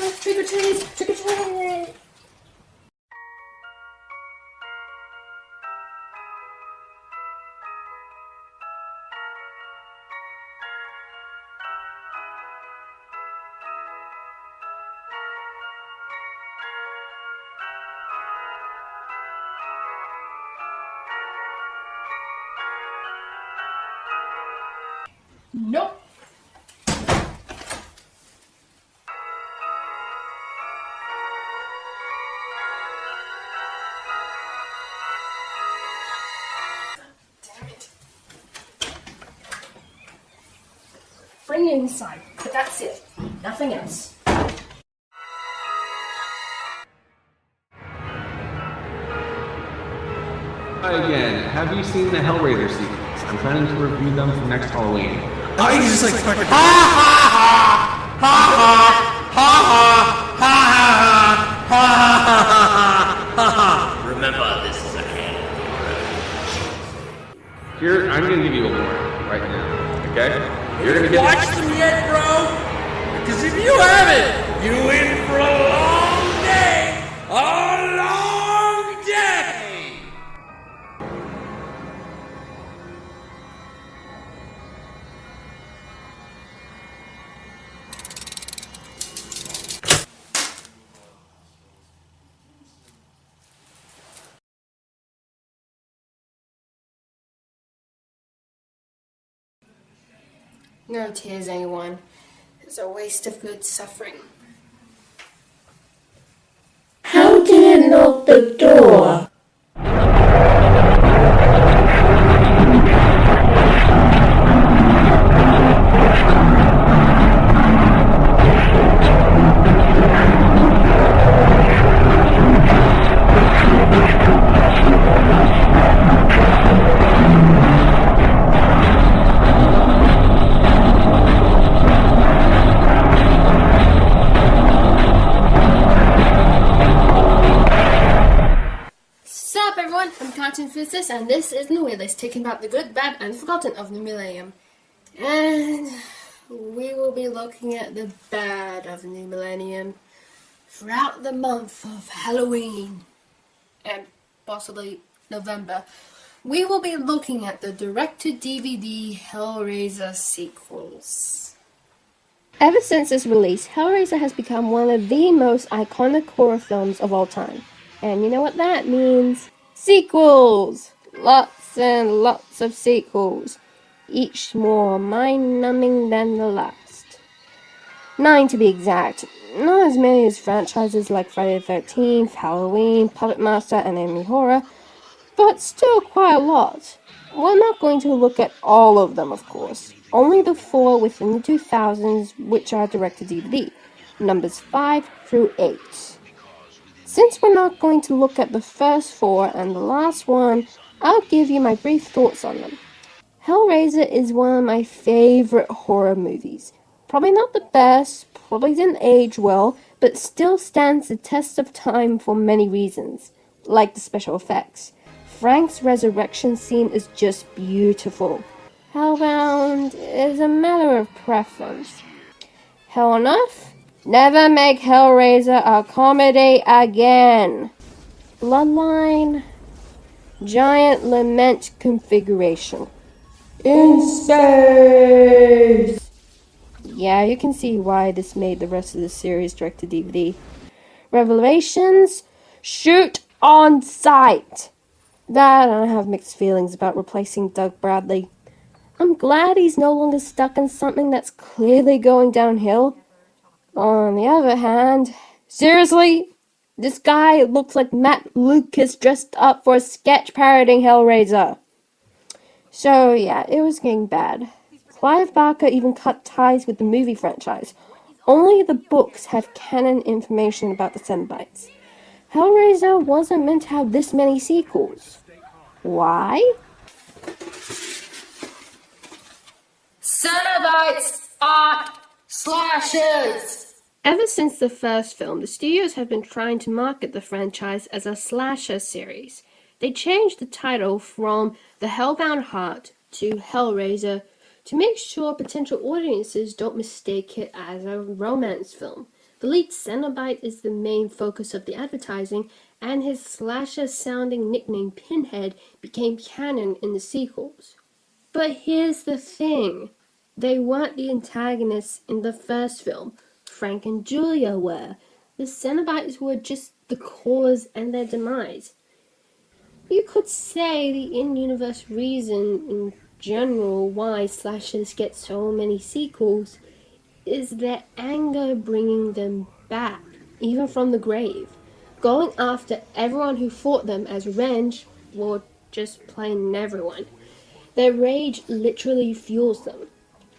Trick or treat! Trick or treat! Nope. Damn it. Bring it inside, but that's it. Nothing else. Again, have you seen the Hellraiser sequels? I'm planning to review them for next Halloween. Oh, you just like fucking ha ha ha ha ha ha ha ha ha ha. Remember, this is a hand. Here, I'm gonna give you a warning right now, okay? You're gonna get Watch them yet, bro? Because if you haven't, you in for a long day. A long day. No tears, anyone. It's a waste of good suffering. How did it lock the door? Sup everyone, I'm Physicist, and this is Noughtie, taking back the good, bad, and forgotten of the millennium. And we will be looking at the bad of the new millennium throughout the month of Halloween and possibly November. We will be looking at the direct-to-DVD Hellraiser sequels. Ever since its release, Hellraiser has become one of the most iconic horror films of all time. And you know what that means? Sequels! Lots and lots of sequels. Each more mind-numbing than the last. 9 to be exact. Not as many as franchises like Friday the 13th, Halloween, Puppet Master, and Enemy Horror, but still quite a lot. We're not going to look at all of them, of course. Only the 4 within the 2000s, which are direct-to-DVD, numbers 5 through 8. Since we're not going to look at the first 4 and the last one, I'll give you my brief thoughts on them. Hellraiser is one of my favorite horror movies. Probably not the best, probably didn't age well, but still stands the test of time for many reasons, like the special effects. Frank's resurrection scene is just beautiful. Hellbound is a matter of preference. Hell on Earth? Never make Hellraiser a comedy again. Bloodline. Giant lament configuration. In space! Yeah, you can see why this made the rest of the series direct to DVD. Revelations. Shoot on sight. That I have mixed feelings about replacing Doug Bradley. I'm glad he's no longer stuck in something that's clearly going downhill. On the other hand, seriously? This guy looks like Matt Lucas dressed up for a sketch parodying Hellraiser. So yeah, it was getting bad. Clive Barker even cut ties with the movie franchise. Only the books have canon information about the Cenobites. Hellraiser wasn't meant to have this many sequels. Why? Cenobites are slashers! Ever since the first film, the studios have been trying to market the franchise as a slasher series. They changed the title from The Hellbound Heart to Hellraiser to make sure potential audiences don't mistake it as a romance film. The lead Cenobite is the main focus of the advertising, and his slasher-sounding nickname Pinhead became canon in the sequels. But here's the thing. They weren't the antagonists in the first film. Frank and Julia were. The Cenobites were just the cause and their demise. You could say the in-universe reason in general why slashers get so many sequels is their anger bringing them back, even from the grave. Going after everyone who fought them as revenge, or just plain everyone. Their rage literally fuels them.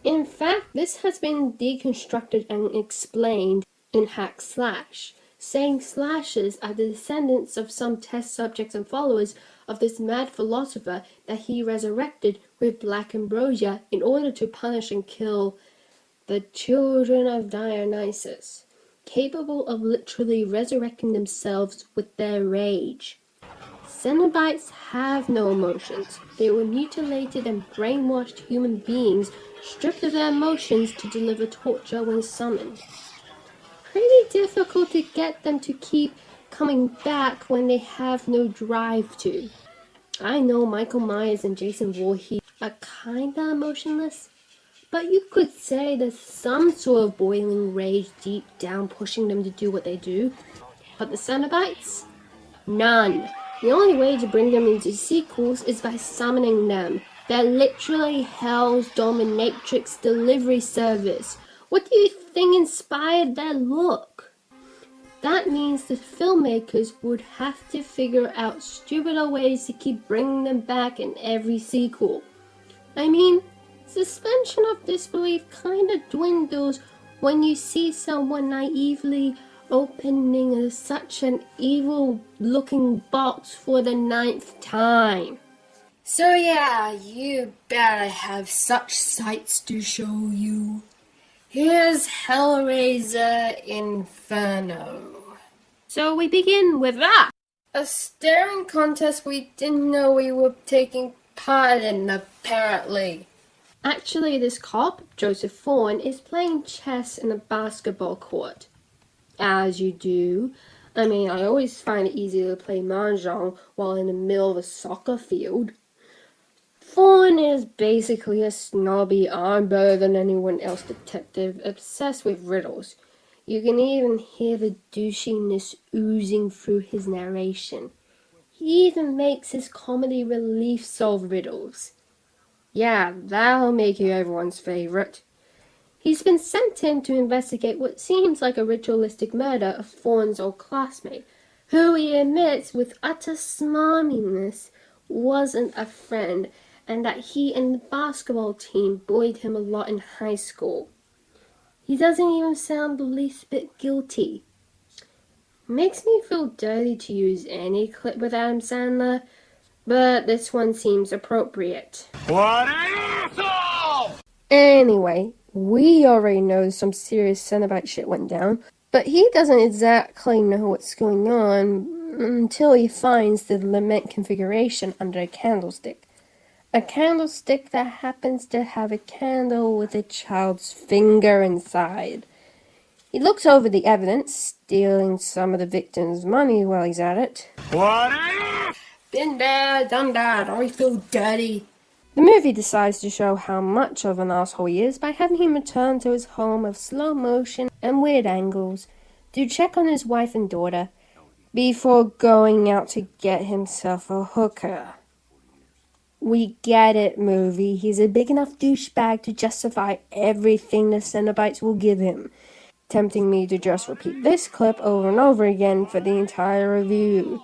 In fact, this has been deconstructed and explained in Hack Slash, saying slashers are the descendants of some test subjects and followers of this mad philosopher that he resurrected with black ambrosia in order to punish and kill the children of Dionysus, capable of literally resurrecting themselves with their rage. Cenobites have no emotions. They were mutilated and brainwashed human beings, stripped of their emotions to deliver torture when summoned. Pretty difficult to get them to keep coming back when they have no drive to. I know Michael Myers and Jason Voorhees are kinda emotionless, but you could say there's some sort of boiling rage deep down pushing them to do what they do. But the Cenobites? None. The only way to bring them into sequels is by summoning them. They're literally Hell's dominatrix delivery service. What do you think inspired their look? That means the filmmakers would have to figure out stupider ways to keep bringing them back in every sequel. I mean, suspension of disbelief kinda dwindles when you see someone naively opening such an evil-looking box for the 9th time. So yeah, you better have such sights to show you. Here's Hellraiser Inferno. So we begin with that. A staring contest we didn't know we were taking part in, apparently. Actually, this cop, Joseph Thorne, is playing chess in a basketball court. As you do. I mean, I always find it easy to play mahjong while in the middle of a soccer field. Thorne is basically a snobby, I'm better than anyone else detective, obsessed with riddles. You can even hear the douchiness oozing through his narration. He even makes his comedy relief solve riddles. Yeah, that'll make you everyone's favorite. He's been sent in to investigate what seems like a ritualistic murder of Thorne's old classmate, who he admits with utter smarminess wasn't a friend, and that he and the basketball team bullied him a lot in high school. He doesn't even sound the least bit guilty. Makes me feel dirty to use any clip with Adam Sandler, but this one seems appropriate. What an asshole! Anyway, we already know some serious Cenobite shit went down, but he doesn't exactly know what's going on until he finds the lament configuration under a candlestick. A candlestick that happens to have a candle with a child's finger inside. He looks over the evidence, stealing some of the victim's money while he's at it. What an Been there, done that, I feel dirty. The movie decides to show how much of an asshole he is by having him return to his home of slow motion and weird angles to check on his wife and daughter before going out to get himself a hooker. We get it, movie. He's a big enough douchebag to justify everything the Cenobites will give him, tempting me to just repeat this clip over and over again for the entire review.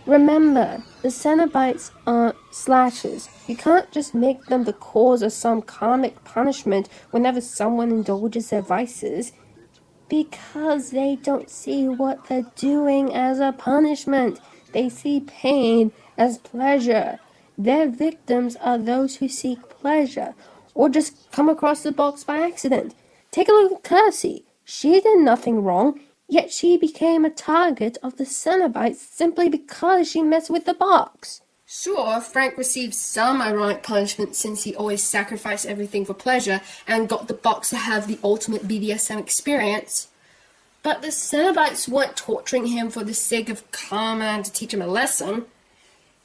Remember, the Cenobites aren't slashers. You can't just make them the cause of some karmic punishment whenever someone indulges their vices, because they don't see what they're doing as a punishment. They see pain as pleasure. Their victims are those who seek pleasure, or just come across the box by accident. Take a look at Kirsty. She did nothing wrong, yet she became a target of the Cenobites simply because she messed with the box. Sure, Frank received some ironic punishment since he always sacrificed everything for pleasure and got the box to have the ultimate BDSM experience. But the Cenobites weren't torturing him for the sake of karma and to teach him a lesson.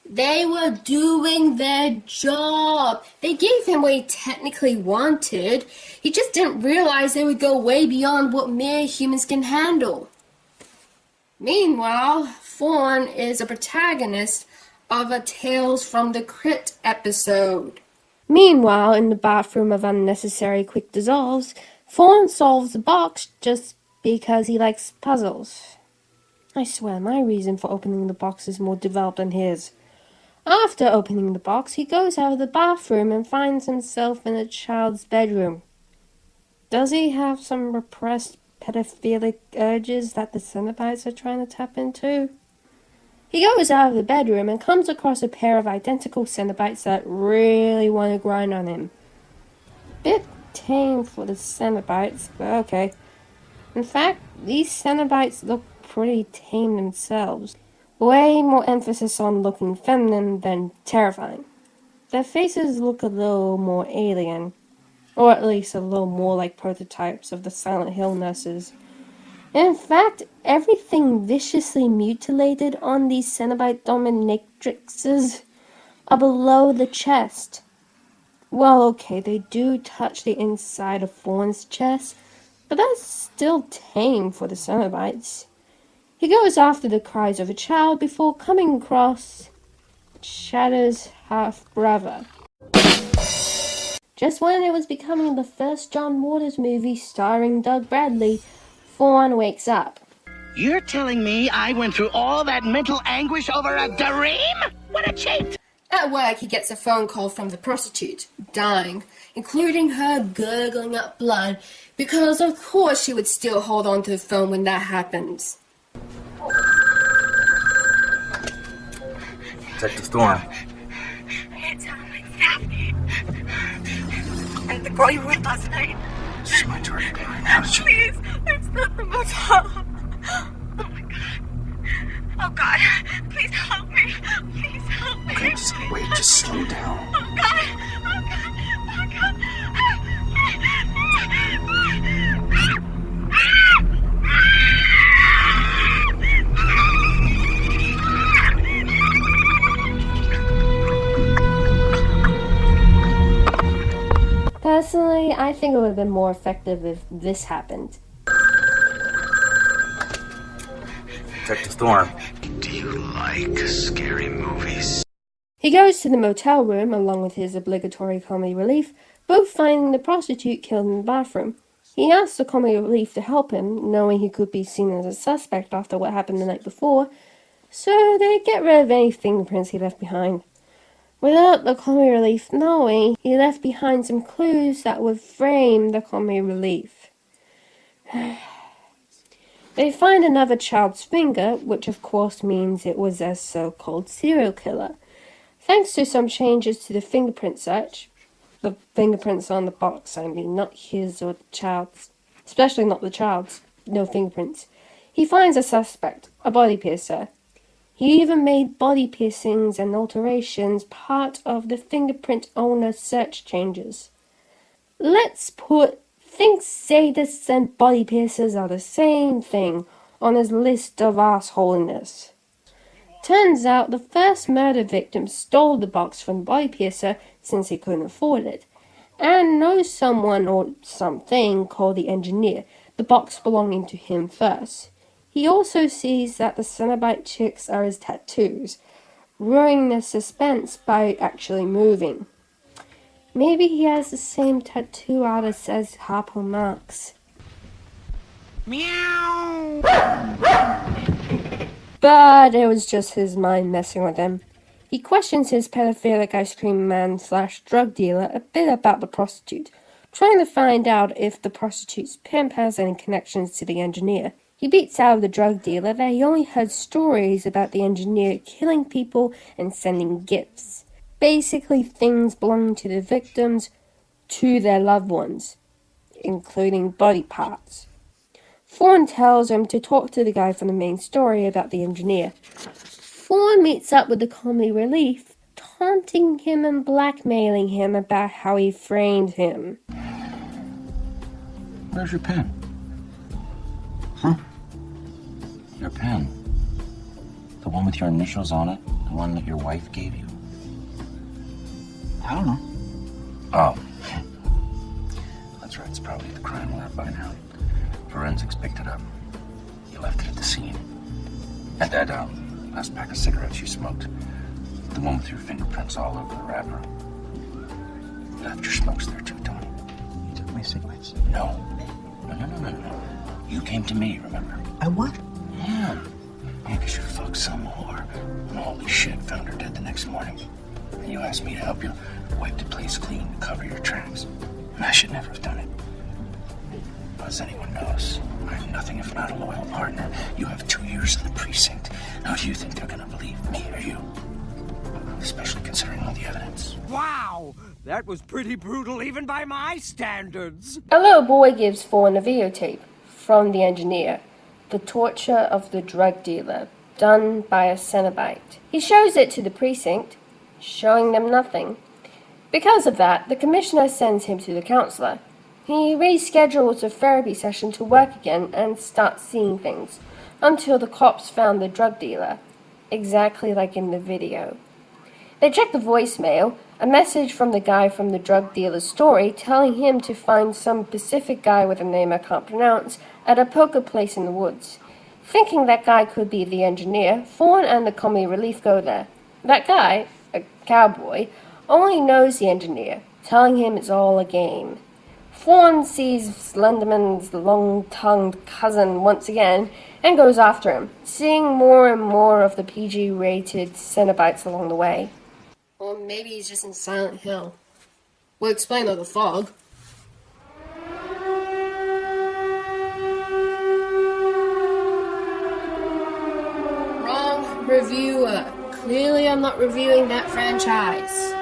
They were doing their job. They gave him what he technically wanted. He just didn't realize they would go way beyond what mere humans can handle. Meanwhile, Fawn is a protagonist of a Tales from the Crypt episode. Meanwhile, in the bathroom of unnecessary quick dissolves, Fawn solves the box just because he likes puzzles. I swear, my reason for opening the box is more developed than his. After opening the box, he goes out of the bathroom and finds himself in a child's bedroom. Does he have some repressed pedophilic urges that the Cenobites are trying to tap into? He goes out of the bedroom and comes across a pair of identical Cenobites that really want to grind on him. Bit tame for the Cenobites, but okay. In fact, these Cenobites look pretty tame themselves. Way more emphasis on looking feminine than terrifying. Their faces look a little more alien, or at least a little more like prototypes of the Silent Hill nurses. In fact, everything viciously mutilated on these Cenobite dominatrixes are below the chest. Well, okay, they do touch the inside of Fawn's chest, but that's still tame for the Cenobites. He goes after the cries of a child before coming across Shadow's half-brother. Just when it was becoming the first John Waters movie starring Doug Bradley, Fawn wakes up. You're telling me I went through all that mental anguish over a dream? What a cheat! At work, he gets a phone call from the prostitute, dying, including her gurgling up blood, because of course she would still hold on to the phone when that happens. Detective Thorne. It's Steph. And the girl you were with last night. She's my target right now. Please, it's not the motel. Oh my god. Oh god. Please help me. Please help me. Okay, just wait, just slow down. Oh god. Oh god. Oh god. Personally, I think it would have been more effective if this happened. Detective Thorne. Do you like scary movies? He goes to the motel room along with his obligatory comedy relief, both finding the prostitute killed in the bathroom. He asks the comedy relief to help him, knowing he could be seen as a suspect after what happened the night before, so they get rid of any fingerprints he left behind. Without the comedy relief knowing, he left behind some clues that would frame the comedy relief. They find another child's finger, which of course means it was a so-called serial killer. Thanks to some changes to the fingerprint search, the fingerprints on the box, I mean, not his or the child's, especially not the child's, no fingerprints, he finds a suspect, a body piercer. He even made body piercings and alterations part of the fingerprint owner search changes. Let's put think sadists and body piercers are the same thing on his list of assholiness. Turns out the first murder victim stole the box from the body piercer since he couldn't afford it, and knows someone or something called the engineer, the box belonging to him first. He also sees that the Cenobite chicks are his tattoos, ruining the suspense by actually moving. Maybe he has the same tattoo artist as Harpo Marx. Meow! But it was just his mind messing with him. He questions his pedophilic ice cream man / drug dealer a bit about the prostitute, trying to find out if the prostitute's pimp has any connections to the engineer. He beats out of the drug dealer that he only heard stories about the engineer killing people and sending gifts. Basically things belonging to the victims to their loved ones, including body parts. Fawn tells him to talk to the guy from the main story about the engineer. Fawn meets up with the comedy relief, taunting him and blackmailing him about how he framed him. Where's your pen? Huh? Your pen. The one with your initials on it. The one that your wife gave you. I don't know. Oh. That's right. It's probably the crime lab by now. Forensics picked it up. You left it at the scene. And that, last pack of cigarettes you smoked. The one with your fingerprints all over the wrapper. You left your smokes there too, Tony. You took my cigarettes. No. No. You came to me, remember? I what? Yeah. Because you fucked some whore. And holy shit, found her dead the next morning. And you asked me to help you wipe the place clean, cover your tracks. And I should never have done it. But as anyone knows, I'm nothing if not a loyal partner. You have 2 years in the precinct. How do you think they're gonna believe me or you? Especially considering all the evidence. Wow! That was pretty brutal even by my standards. A little boy gives Fawn a videotape from the engineer, the torture of the drug dealer, done by a Cenobite. He shows it to the precinct, showing them nothing. Because of that, the commissioner sends him to the counselor. He reschedules a therapy session to work again and starts seeing things, until the cops found the drug dealer, exactly like in the video. They check the voicemail, a message from the guy from the drug dealer's story telling him to find some specific guy with a name I can't pronounce at a poker place in the woods. Thinking that guy could be the engineer, Fawn and the comic relief go there. That guy, a cowboy, only knows the engineer, telling him it's all a game. Fawn sees Slenderman's long-tongued cousin once again and goes after him, seeing more and more of the PG-rated Cenobites along the way. Or maybe he's just in Silent Hill. We'll explain all the fog. Wrong reviewer. Clearly I'm not reviewing that franchise.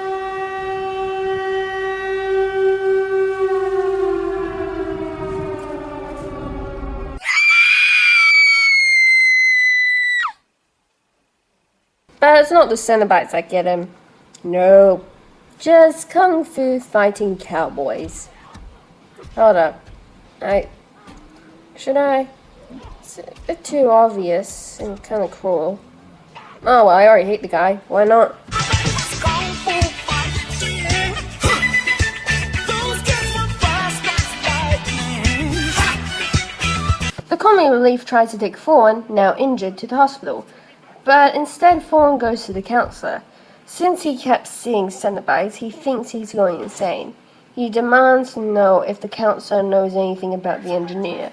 But it's not the Cenobites that get him. No. Just kung fu fighting cowboys. Hold up. Should I? It's a bit too obvious and kind of cruel. Oh well, I already hate the guy. Why not? The comic relief tries to take Fawn, now injured, to the hospital. But instead Fawn goes to the counselor. Since he kept seeing Cenobites, he thinks he's going insane. He demands to know if the counselor knows anything about the engineer.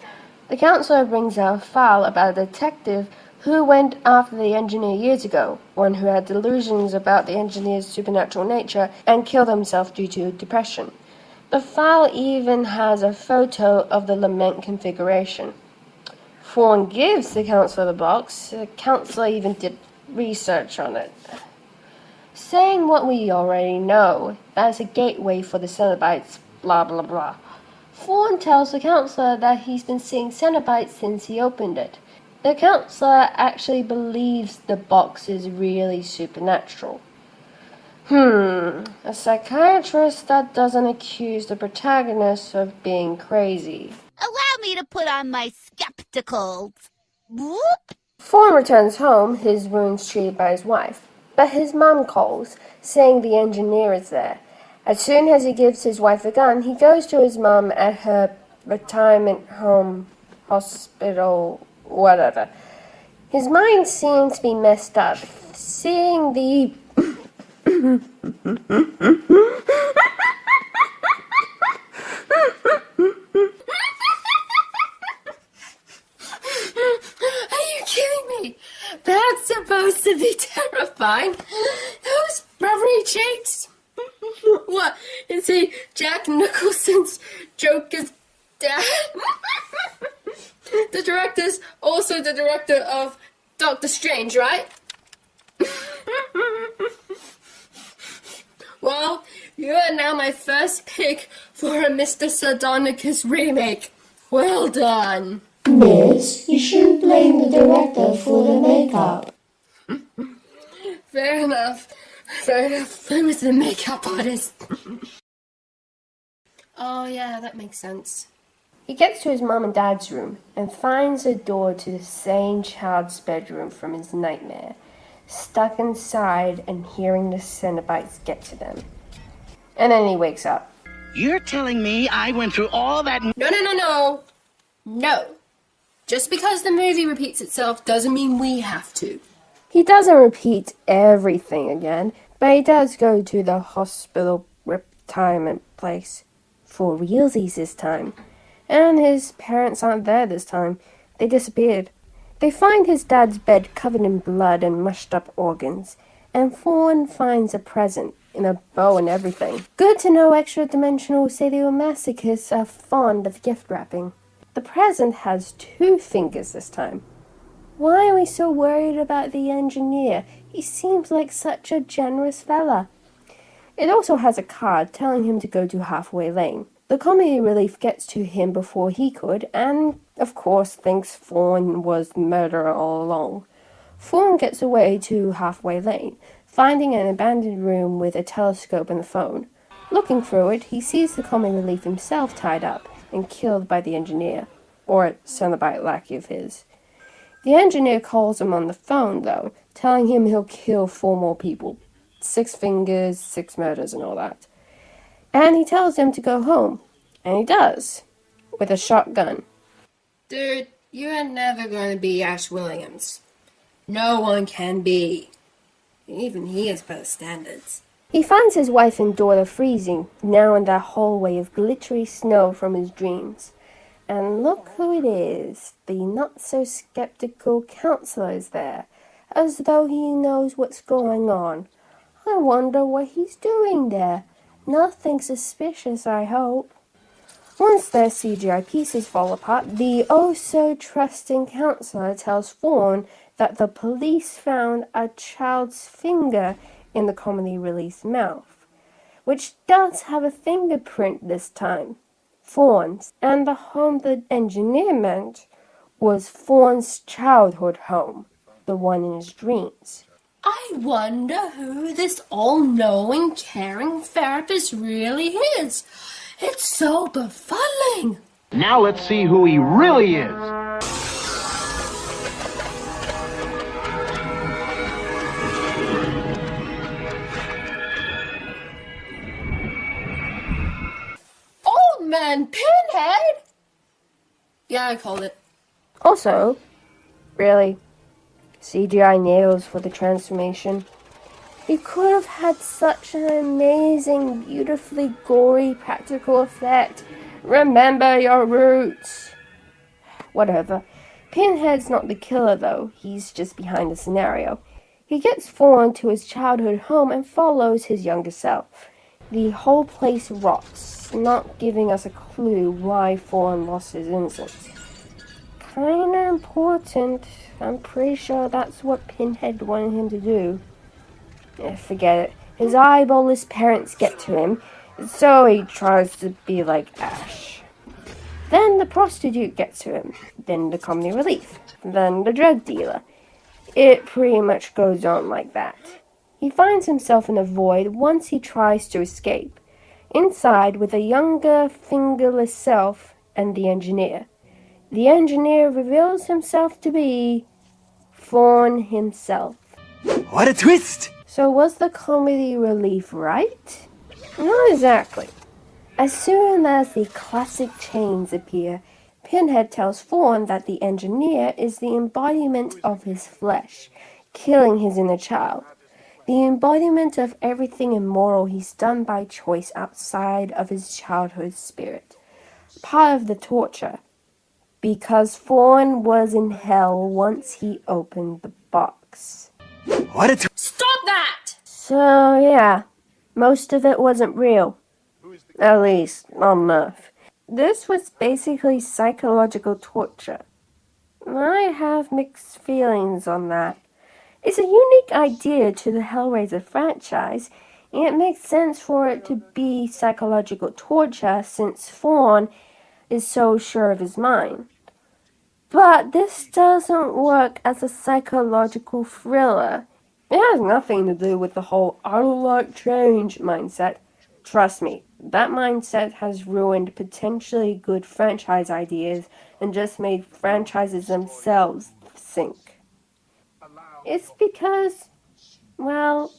The counselor brings out a file about a detective who went after the engineer years ago, one who had delusions about the engineer's supernatural nature and killed himself due to depression. The file even has a photo of the lament configuration. Fawn gives the counselor the box. The counselor even did research on it, saying what we already know, that it's a gateway for the Cenobites, blah blah blah. Fawn tells the counselor that he's been seeing Cenobites since he opened it. The counselor actually believes the box is really supernatural. A psychiatrist that doesn't accuse the protagonist of being crazy. Allow me to put on my skepticals. Whoop! Fawn returns home, his wounds treated by his wife. But his mum calls, saying the engineer is there. As soon as he gives his wife a gun, he goes to his mum at her retirement home, hospital, whatever. His mind seems to be messed up, seeing the... Are you kidding me? That's supposed to be terrifying. Those rubbery cheeks. What? Is he Jack Nicholson's Joker's dad? The director's also the director of Doctor Strange, right? Well, you are now my first pick for a Mr. Sardonicus remake. Well done. Miss, you shouldn't blame the director for the makeup. Fair enough. Who was the makeup artist? Oh yeah, that makes sense. He gets to his mom and dad's room and finds a door to the same child's bedroom from his nightmare, stuck inside and hearing the Cenobites get to them. And then he wakes up. You're telling me I went through all that... No. Just because the movie repeats itself doesn't mean we have to. He doesn't repeat everything again, but he does go to the hospital retirement place. For realsies this time. And his parents aren't there this time. They disappeared. They find his dad's bed covered in blood and mushed up organs, and Fawn finds a present in a bow and everything. Good to know extra-dimensional sadomasochists are fond of gift wrapping. The present has 2 fingers this time. Why are we so worried about the engineer? He seems like such a generous fella. It also has a card telling him to go to Halfway Lane. The comedy relief gets to him before he could, and, of course, thinks Fawn was the murderer all along. Fawn gets away to Halfway Lane, finding an abandoned room with a telescope and a phone. Looking through it, he sees the comic relief himself tied up and killed by the engineer, or a Cenobite lackey of his. The engineer calls him on the phone, though, telling him he'll kill 4 more people. 6 fingers, 6 murders, and all that. And he tells him to go home, and he does, with a shotgun. Dude, you're never going to be Ash Williams. No one can be. Even he has better standards. He finds his wife and daughter freezing, now in that hallway of glittery snow from his dreams. And look who it is, the not-so-skeptical counselor is there, as though he knows what's going on. I wonder what he's doing there. Nothing suspicious, I hope. Once their CGI pieces fall apart, the oh-so-trusting counselor tells Fawn that the police found a child's finger in the comedy relief's mouth, which does have a fingerprint this time, Fawn's, and the home the engineer meant was Fawn's childhood home, the one in his dreams. I wonder who this all-knowing, caring therapist really is. It's so befuddling. Now let's see who he really is. Old Man Pinhead? Yeah, I called it. Also, really, CGI nails for the transformation. He could have had such an amazing, beautifully gory practical effect. Remember your roots. Whatever. Pinhead's not the killer, though. He's just behind the scenario. He gets Fawn to his childhood home and follows his younger self. The whole place rots, not giving us a clue why Fawn lost his innocence. Kinda important. I'm pretty sure that's what Pinhead wanted him to do. Forget it. His eyeballless parents get to him, so he tries to be like Ash. Then the prostitute gets to him, then the comedy relief, then the drug dealer. It pretty much goes on like that. He finds himself in a void once he tries to escape, inside with a younger, fingerless self and the engineer. The engineer reveals himself to be Fawn himself. What a twist! So was the comedy relief right? Not exactly. As soon as the classic chains appear, Pinhead tells Fawn that the engineer is the embodiment of his flesh, killing his inner child. The embodiment of everything immoral he's done by choice outside of his childhood spirit. Part of the torture. Because Fawn was in hell once he opened the box. What a Stop that! So, yeah, most of it wasn't real. At least, not enough. This was basically psychological torture. I have mixed feelings on that. It's a unique idea to the Hellraiser franchise, and it makes sense for it to be psychological torture since Fawn is so sure of his mind. But this doesn't work as a psychological thriller. It has nothing to do with the whole I don't like change mindset. Trust me, That mindset has ruined potentially good franchise ideas and just made franchises themselves sink. It's because, well,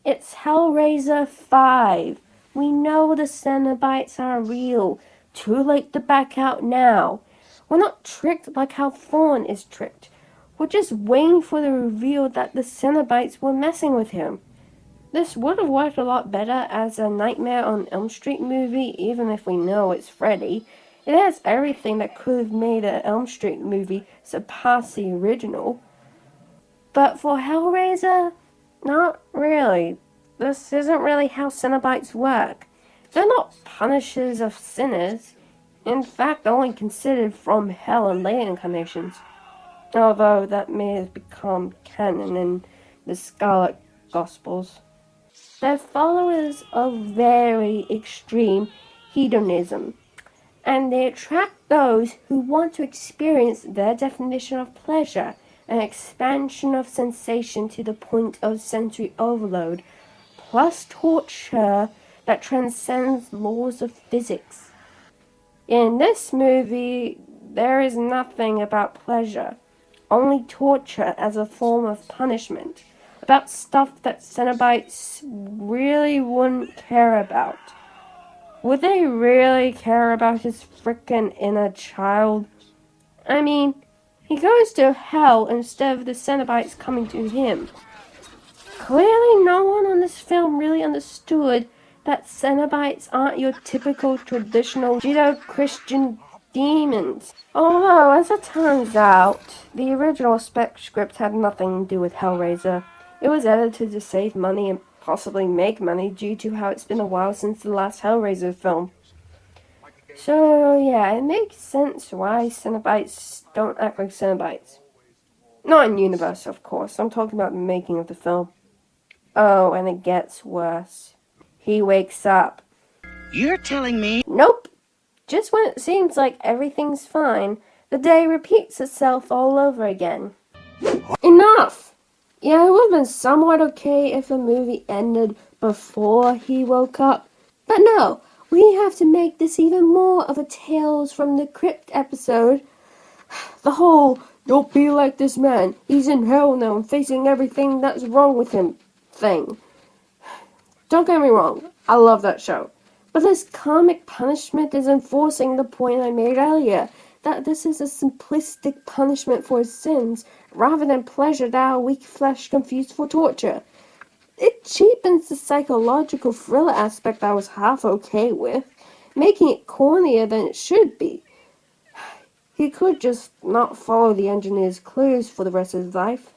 it's Hellraiser 5. We know the Cenobites are real. Too late to back out now. We're not tricked like how Thorn is tricked. We're just waiting for the reveal that the Cenobites were messing with him. This would have worked a lot better as a Nightmare on Elm Street movie, even if we know it's Freddy. It has everything that could have made an Elm Street movie surpass the original. But for Hellraiser, not really. This isn't really how Cenobites work. They're not punishers of sinners. In fact, only considered from hell and late incarnations. Although that may have become canon in the Scarlet Gospels. They're followers of very extreme hedonism, and they attract those who want to experience their definition of pleasure, an expansion of sensation to the point of sensory overload, plus torture that transcends laws of physics. In this movie, there is nothing about pleasure, only torture as a form of punishment, about stuff that Cenobites really wouldn't care about. Would they really care about his frickin' inner child? I mean, he goes to hell instead of the Cenobites coming to him. Clearly no one on this film really understood that Cenobites aren't your typical traditional Judeo-Christian demons. Although, as it turns out, the original spec script had nothing to do with Hellraiser. It was edited to save money and possibly make money due to how it's been a while since the last Hellraiser film. So yeah, it makes sense why Cenobites don't act like Cenobites. Not in universe, of course. I'm talking about the making of the film. Oh, and it gets worse. He wakes up. You're telling me? Nope. Just when it seems like everything's fine, the day repeats itself all over again. Enough! Yeah, it would have been somewhat okay if the movie ended before he woke up. But no, we have to make this even more of a Tales from the Crypt episode. The whole, don't be like this man, he's in hell now and facing everything that's wrong with him thing. Don't get me wrong, I love that show. But this karmic punishment is enforcing the point I made earlier, that this is a simplistic punishment for his sins, rather than pleasure that our weak flesh confused for torture. It cheapens the psychological thriller aspect I was half okay with, making it cornier than it should be. He could just not follow the engineer's clues for the rest of his life.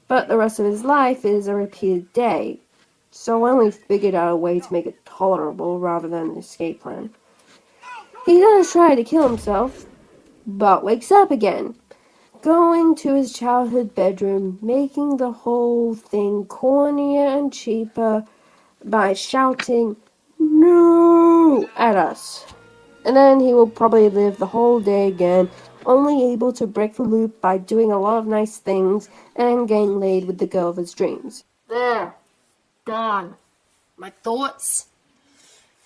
But the rest of his life is a repeated day, so I only figured out a way to make it tolerable rather than an escape plan. He does try to kill himself, but wakes up again, going to his childhood bedroom, making the whole thing cornier and cheaper by shouting, "No!" at us. And then he will probably live the whole day again, only able to break the loop by doing a lot of nice things and getting laid with the girl of his dreams. There. Done. My thoughts?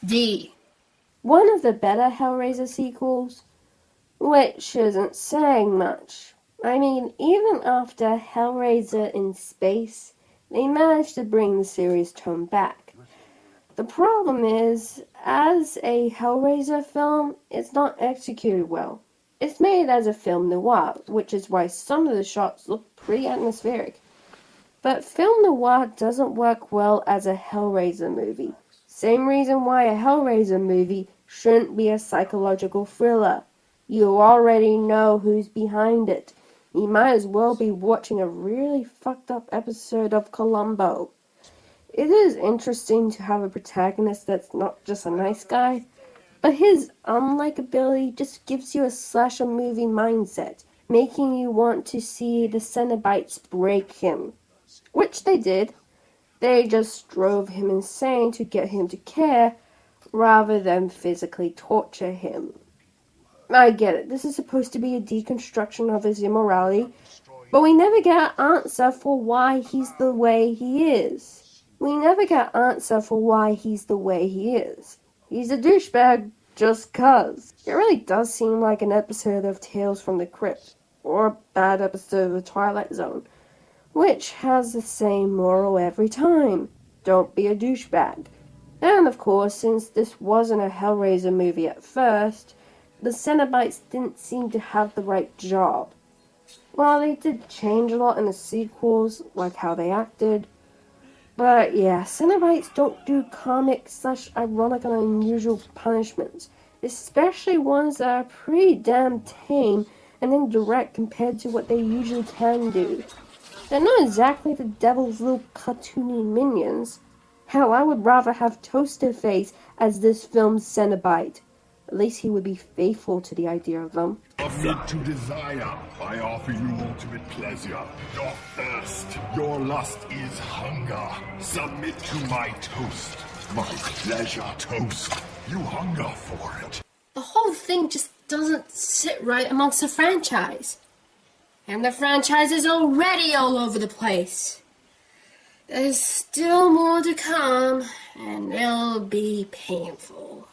D. One of the better Hellraiser sequels, which isn't saying much. I mean, even after Hellraiser in Space, they managed to bring the series tone back. The problem is, as a Hellraiser film, it's not executed well. It's made as a film noir, which is why some of the shots look pretty atmospheric. But film noir doesn't work well as a Hellraiser movie. Same reason why a Hellraiser movie shouldn't be a psychological thriller. You already know who's behind it. You might as well be watching a really fucked up episode of Columbo. It is interesting to have a protagonist that's not just a nice guy, but his unlikability just gives you a slasher movie mindset, making you want to see the Cenobites break him. Which they did. They just drove him insane to get him to care, rather than physically torture him. I get it, this is supposed to be a deconstruction of his immorality, but we never get an answer for why he's the way he is. We never get an answer for why he's the way he is. He's a douchebag just 'cause. It really does seem like an episode of Tales from the Crypt, or a bad episode of The Twilight Zone, which has the same moral every time. Don't be a douchebag. And of course, since this wasn't a Hellraiser movie at first, the Cenobites didn't seem to have the right job. Well, they did change a lot in the sequels, like how they acted. But yeah, Cenobites don't do comic/ironic and unusual punishments, especially ones that are pretty damn tame and indirect compared to what they usually can do. They're not exactly the devil's little cartoony minions. Hell, I would rather have Toasterface as this film's Cenobite. At least he would be faithful to the idea of them. Submit to desire. I offer you ultimate pleasure. Your thirst, your lust is hunger. Submit to my toast. My pleasure toast. You hunger for it. The whole thing just doesn't sit right amongst the franchise. And the franchise is already all over the place. There's still more to come, and it'll be painful.